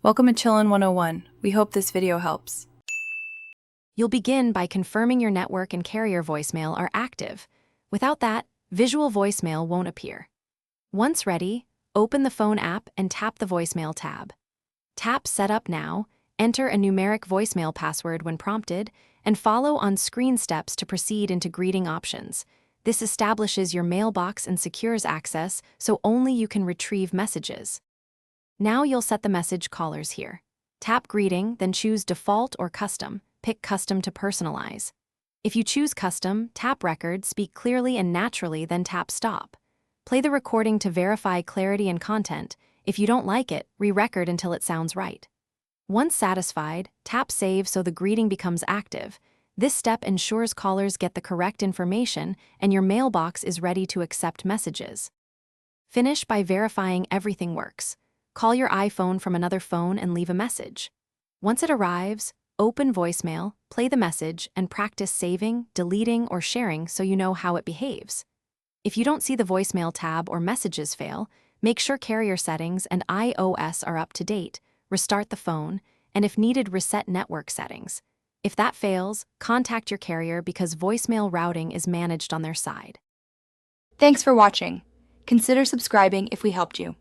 Welcome to Chillin' 101. We hope this video helps. You'll begin by confirming your network and carrier voicemail are active. Without that, visual voicemail won't appear. Once ready, open the phone app and tap the voicemail tab. Tap Setup Now, enter a numeric voicemail password when prompted, and follow on-screen steps to proceed into greeting options. This establishes your mailbox and secures access so only you can retrieve messages. Now you'll set the message callers here. Tap Greeting, then choose Default or Custom. Pick Custom to personalize. If you choose Custom, tap Record, speak clearly and naturally, then tap Stop. Play the recording to verify clarity and content. If you don't like it, re-record until it sounds right. Once satisfied, tap Save so the greeting becomes active. This step ensures callers get the correct information and your mailbox is ready to accept messages. Finish by verifying everything works. Call your iPhone from another phone and leave a message. Once it arrives, open voicemail, play the message, and practice saving, deleting, or sharing so you know how it behaves. If you don't see the voicemail tab or messages fail, make sure carrier settings and iOS are up to date, restart the phone, and if needed, reset network settings. If that fails, contact your carrier because voicemail routing is managed on their side. Thanks for watching. Consider subscribing if we helped you.